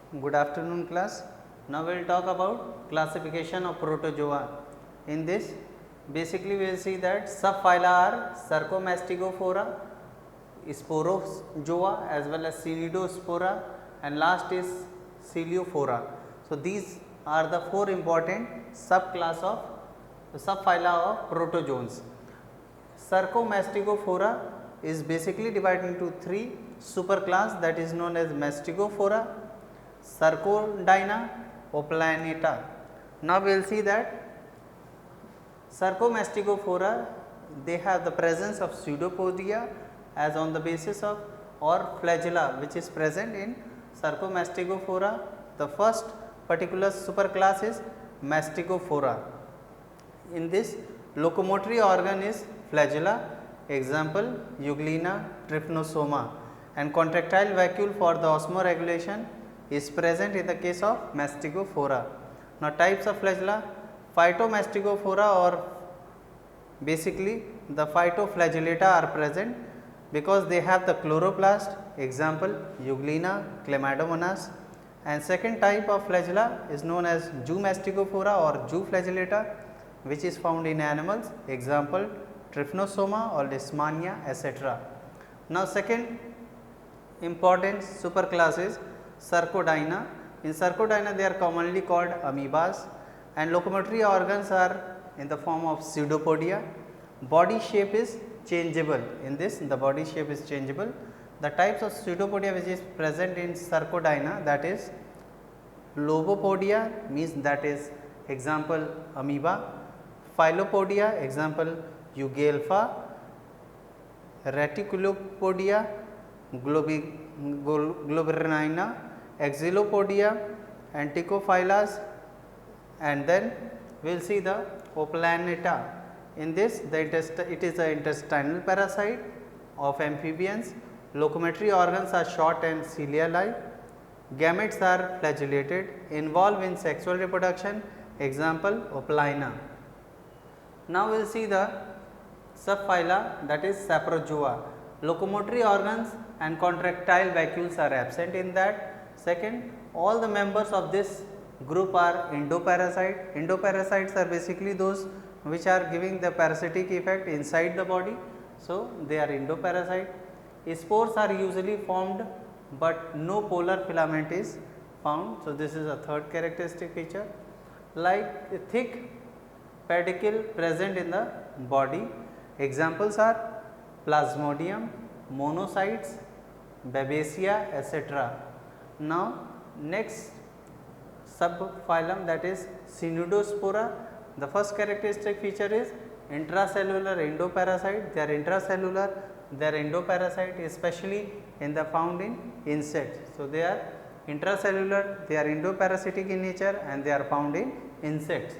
Good afternoon class. Now we will talk about classification of protozoa. In this basically we will see that subphyla are Sarcomastigophora, Sporozoa as well as Cnidospora, and last is Celiophora. So these are the four important subclass of subphyla of protozoans. Sarcomastigophora is basically divided into three superclass, that is known as Mastigophora, Sarcodyna, Oplaneta. Now we will see that Sarcomastigophora, they have the presence of pseudopodia as on the basis of or flagella which is present in Sarcomastigophora. The first particular superclass is Mastigophora. In this, locomotory organ is flagella, example Euglena trypanosoma, and contractile vacuole for the osmoregulation is present in the case of Mastigophora. Now types of flagella: Phytomastigophora, or basically the phytoflagellata are present because they have the chloroplast, example Euglena chlamydomonas. And second type of flagella is known as Zoomastigophora or Zooflagellata, which is found in animals, example Trypanosoma or Leishmania, etc. Now second important superclass is Sarcodyna. In Sarcodyna they are commonly called amoebas, and locomotory organs are in the form of pseudopodia. Body shape is changeable. In this, the body shape is changeable. The types of pseudopodia which is present in Sarcodyna, that is Lobopodia, means that is example amoeba, Philopodia, example Eugalpa, Reticulopodia, Globigerina, Exylopodia, Anticophyllas, and then we will see the Oplaneta. In this, it is an intestinal parasite of amphibians. Locomotory organs are short and cilia-like. Gametes are flagellated, involved in sexual reproduction, example Opalina. Now we will see the subphyla, that is Saprozoa. Locomotory organs and contractile vacuoles are absent in that. Second, all the members of this group are endoparasite. Endoparasites are basically those which are giving the parasitic effect inside the body. So they are endoparasite. Spores are usually formed, but no polar filament is found. So this is a third characteristic feature. Like a thick pedicule present in the body. Examples are Plasmodium, monocytes, Babesia, etc. Now next subphylum, that is Cnidospora. The first characteristic feature is intracellular endoparasite. They are intracellular, they are endoparasite, especially in the found in insects. So they are intracellular, they are endoparasitic in nature, and they are found in insects.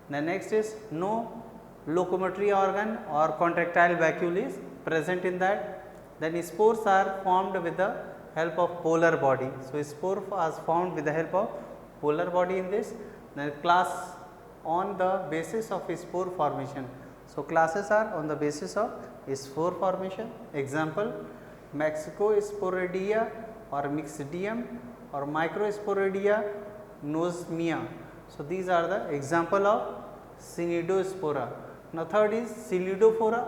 The next is no locomotory organ or contractile vacuole is present in that. Then spores are formed with the help of polar body. So spore was formed with the help of polar body in this. Then class on the basis of spore formation. So classes are on the basis of spore formation. Example Mexicosporidia or Myxidium or Microsporidia nosmia. So these are the example of Cnidospora. Now third is Celiophora.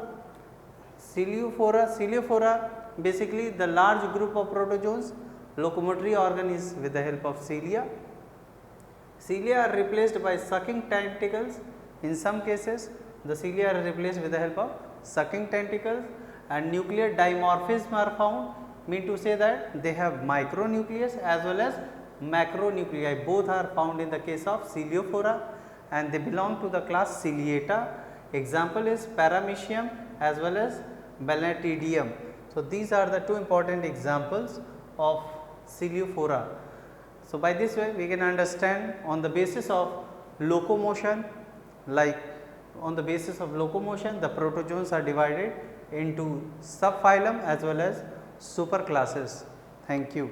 Celiophora basically the large group of protozoans. Locomotory organ is with the help of cilia. Cilia are replaced by sucking tentacles. In some cases, the cilia are replaced with the help of sucking tentacles, and nuclear dimorphism are found, mean to say that they have micronucleus as well as macronuclei. Both are found in the case of Celiophora, and they belong to the class Ciliata. Example is Paramecium as well as Balantidium. So these are the two important examples of Celiophora. So by this way we can understand on the basis of locomotion, like on the basis of locomotion the protozoans are divided into subphylum as well as superclasses. Thank you.